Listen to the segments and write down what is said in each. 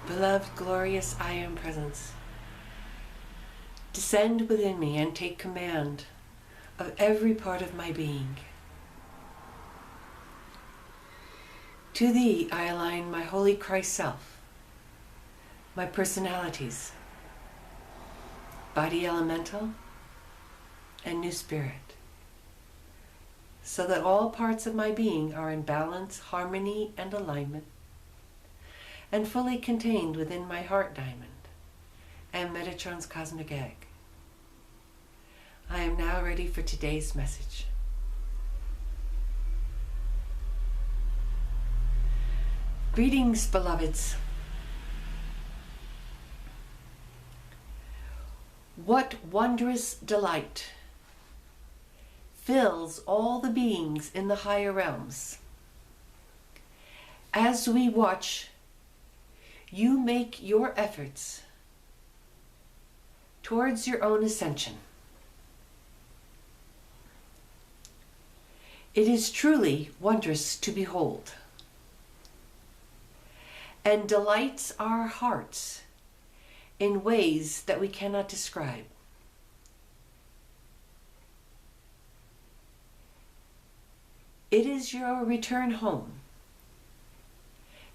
Beloved, glorious I Am Presence, descend within me and take command of every part of my being. To Thee I align my Holy Christ Self, my personalities, body elemental, and new spirit, so that all parts of my being are in balance, harmony, and alignment, and fully contained within my heart diamond and Metatron's cosmic egg. I am now ready for today's message. Greetings, beloveds. What wondrous delight fills all the beings in the higher realms as we watch you make your efforts towards your own ascension. It is truly wondrous to behold, and delights our hearts in ways that we cannot describe. It is your return home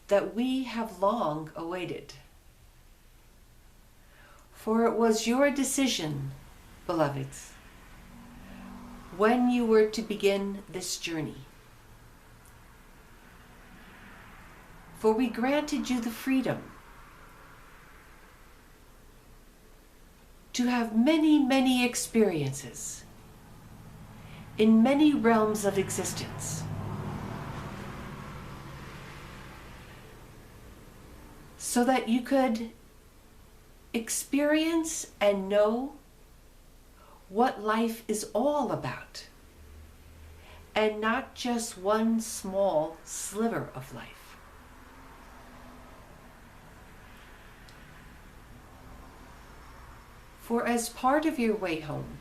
that we have long awaited. For it was your decision, beloveds, when you were to begin this journey. For we granted you the freedom to have many, many experiences in many realms of existence, so that you could experience and know what life is all about, and not just one small sliver of life. For as part of your way home,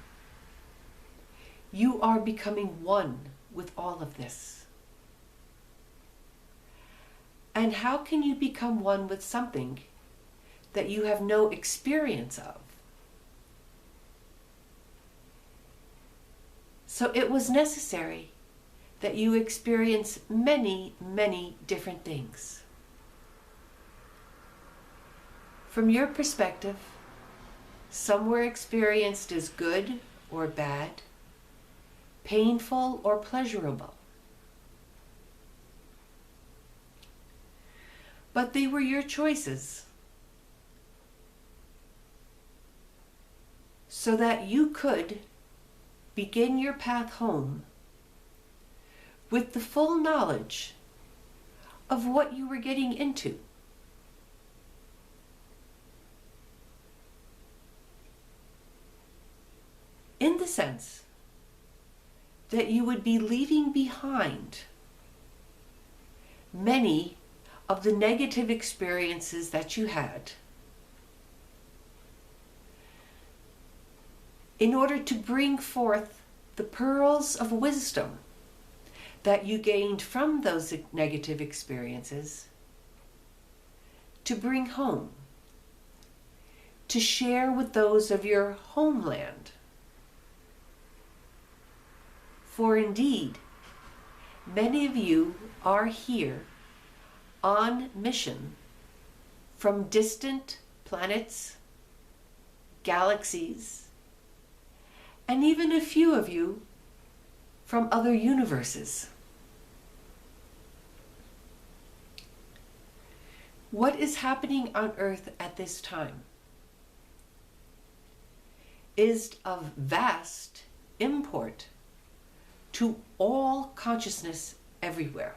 you are becoming one with all of this. And how can you become one with something that you have no experience of? So it was necessary that you experience many, many different things. From your perspective, some were experienced as good or bad, painful or pleasurable. But they were your choices, so that you could begin your path home with the full knowledge of what you were getting into. In the sense that you would be leaving behind many of the negative experiences that you had in order to bring forth the pearls of wisdom that you gained from those negative experiences to bring home, to share with those of your homeland. For indeed, many of you are here on mission from distant planets, galaxies, and even a few of you from other universes. What is happening on Earth at this time is of vast import to all consciousness everywhere.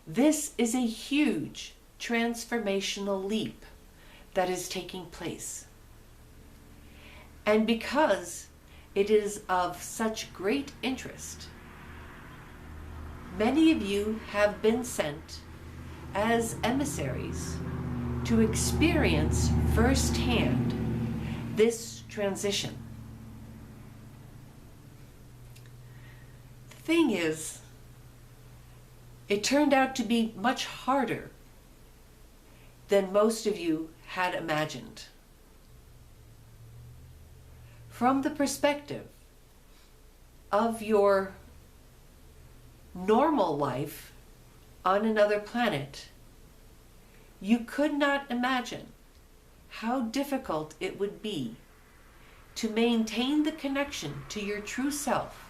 This is a huge transformational leap that is taking place. And because it is of such great interest, many of you have been sent as emissaries to experience firsthand this transition. The thing is, it turned out to be much harder than most of you had imagined. From the perspective of your normal life on another planet, you could not imagine how difficult it would be to maintain the connection to your true self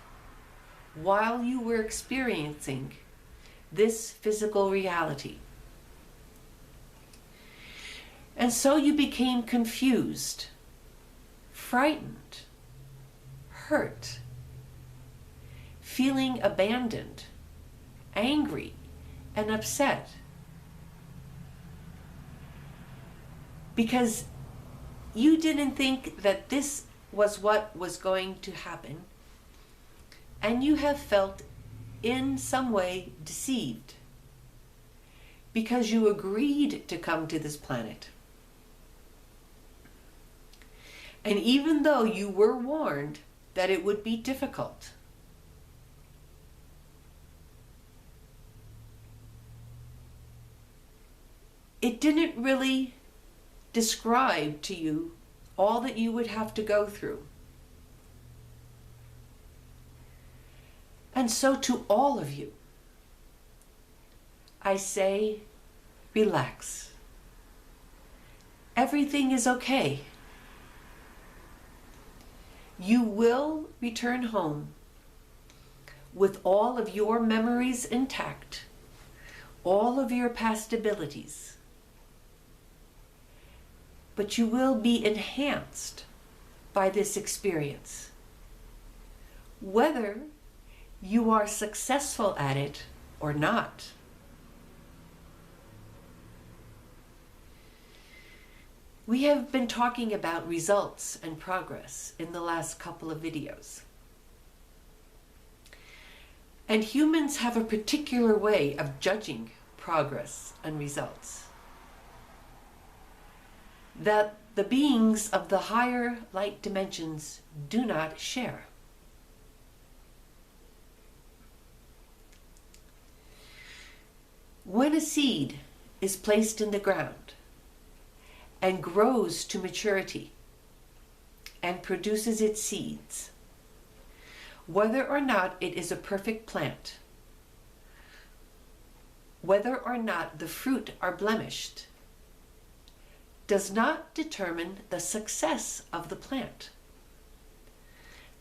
while you were experiencing this physical reality. And so you became confused, frightened, hurt, feeling abandoned, angry, and upset. Because you didn't think that this was what was going to happen, and you have felt in some way deceived because you agreed to come to this planet. And even though you were warned that it would be difficult, it didn't really describe to you all that you would have to go through. And so to all of you, I say, relax. Everything is okay. You will return home with all of your memories intact, all of your past abilities. But you will be enhanced by this experience. Whether you are successful at it or not. We have been talking about results and progress in the last couple of videos. And humans have a particular way of judging progress and results that the beings of the higher light dimensions do not share. When a seed is placed in the ground and grows to maturity and produces its seeds, whether or not it is a perfect plant, whether or not the fruit are blemished, does not determine the success of the plant.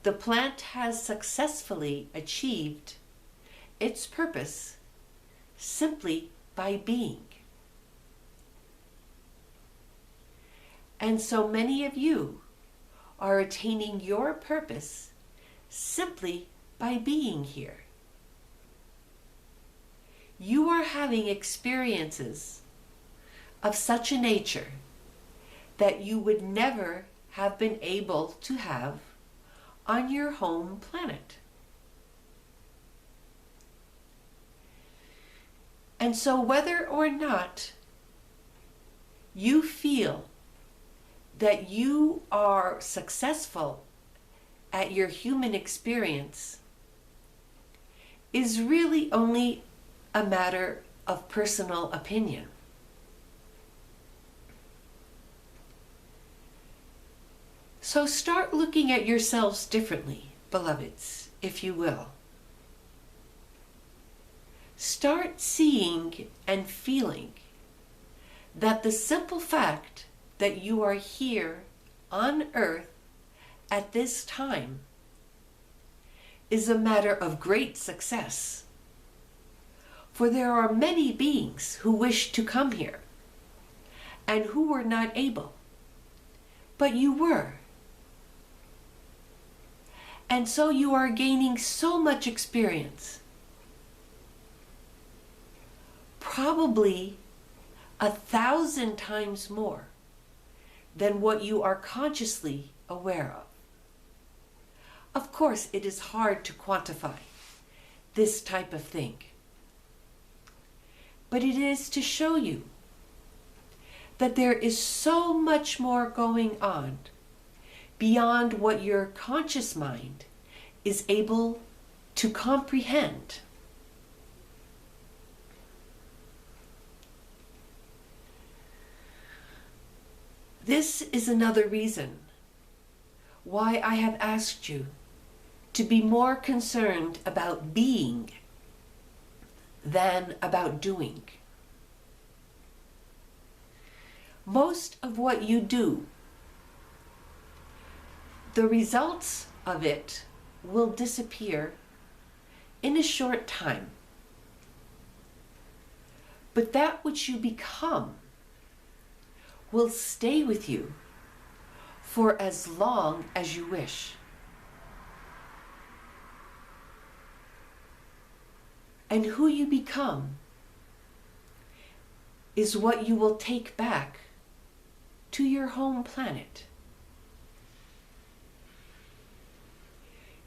The plant has successfully achieved its purpose simply by being. And so many of you are attaining your purpose simply by being here. You are having experiences of such a nature that you would never have been able to have on your home planet. And so whether or not you feel that you are successful at your human experience is really only a matter of personal opinion. So start looking at yourselves differently, beloveds, if you will. Start seeing and feeling that the simple fact that you are here on earth at this time is a matter of great success. For there are many beings who wish to come here and who were not able, but you were. And so you are gaining so much experience, probably 1,000 times more than what you are consciously aware of. Of course, it is hard to quantify this type of thing, but it is to show you that there is so much more going on beyond what your conscious mind is able to comprehend. This is another reason why I have asked you to be more concerned about being than about doing. Most of what you do, the results of it will disappear in a short time. But that which you become will stay with you for as long as you wish. And who you become is what you will take back to your home planet.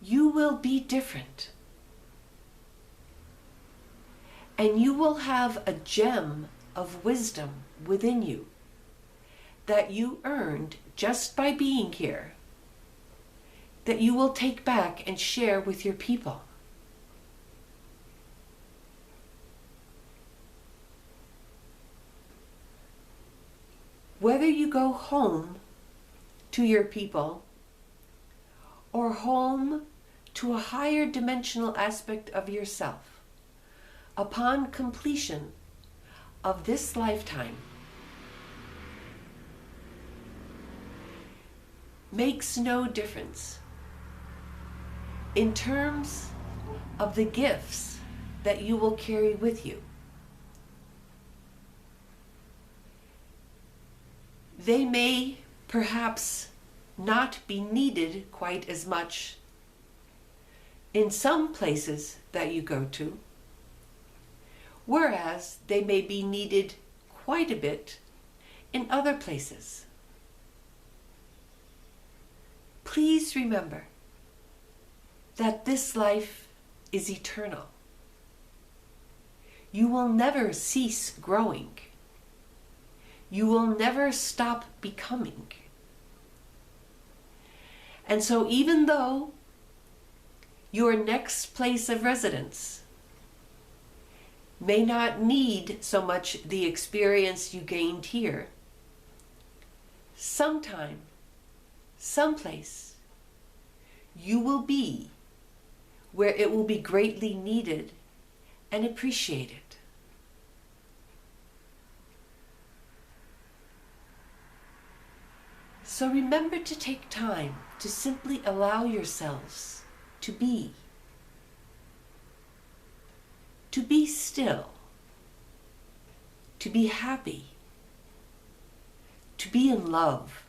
You will be different. And you will have a gem of wisdom within you that you earned just by being here, that you will take back and share with your people. Whether you go home to your people or home to a higher dimensional aspect of yourself, upon completion of this lifetime, makes no difference in terms of the gifts that you will carry with you. They may perhaps not be needed quite as much in some places that you go to, whereas they may be needed quite a bit in other places. Please remember that this life is eternal. You will never cease growing. You will never stop becoming. And so even though your next place of residence may not need so much the experience you gained here, sometime, someplace, you will be where it will be greatly needed and appreciated. So remember to take time to simply allow yourselves to be still, to be happy, to be in love.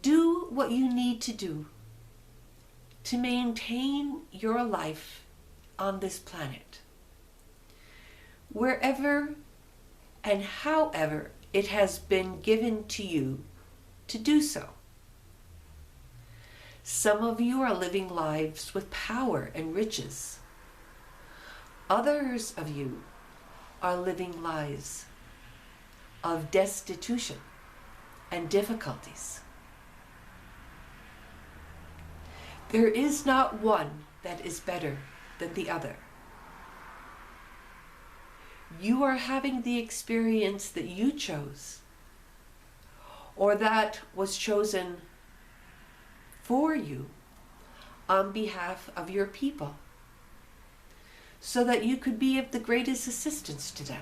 Do what you need to do to maintain your life on this planet, wherever and however it has been given to you to do so. Some of you are living lives with power and riches. Others of you are living lives of destitution and difficulties. There is not one that is better than the other. You are having the experience that you chose, or that was chosen for you on behalf of your people, so that you could be of the greatest assistance to them.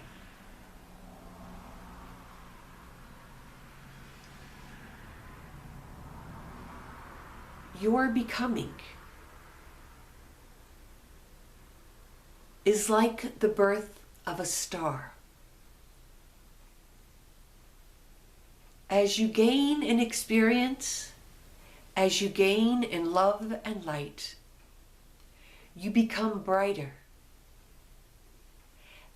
Your becoming is like the birth of a star. As you gain in experience, as you gain in love and light, you become brighter.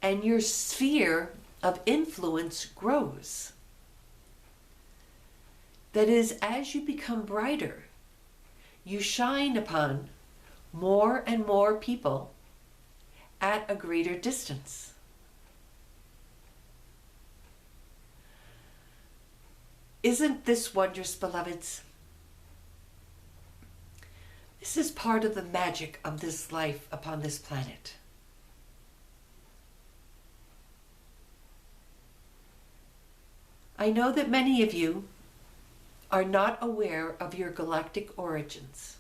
And your sphere of influence grows. That is, as you become brighter, you shine upon more and more people at a greater distance. Isn't this wondrous, beloveds? This is part of the magic of this life upon this planet. I know that many of you are not aware of your galactic origins.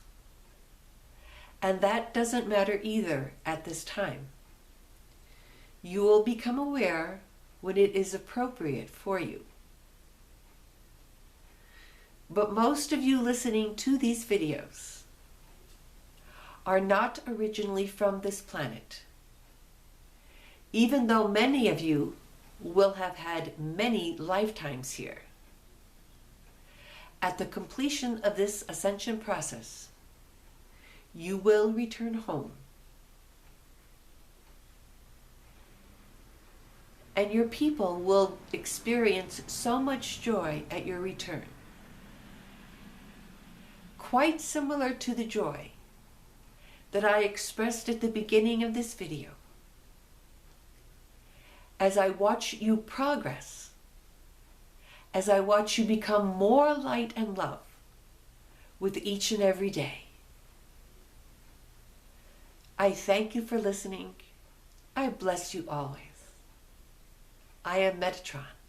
And that doesn't matter either at this time. You will become aware when it is appropriate for you. But most of you listening to these videos are not originally from this planet, even though many of you will have had many lifetimes here. At the completion of this ascension process, you will return home. And your people will experience so much joy at your return, quite similar to the joy that I expressed at the beginning of this video. As I watch you progress, as I watch you become more light and love with each and every day. I thank you for listening. I bless you always. I am Metatron.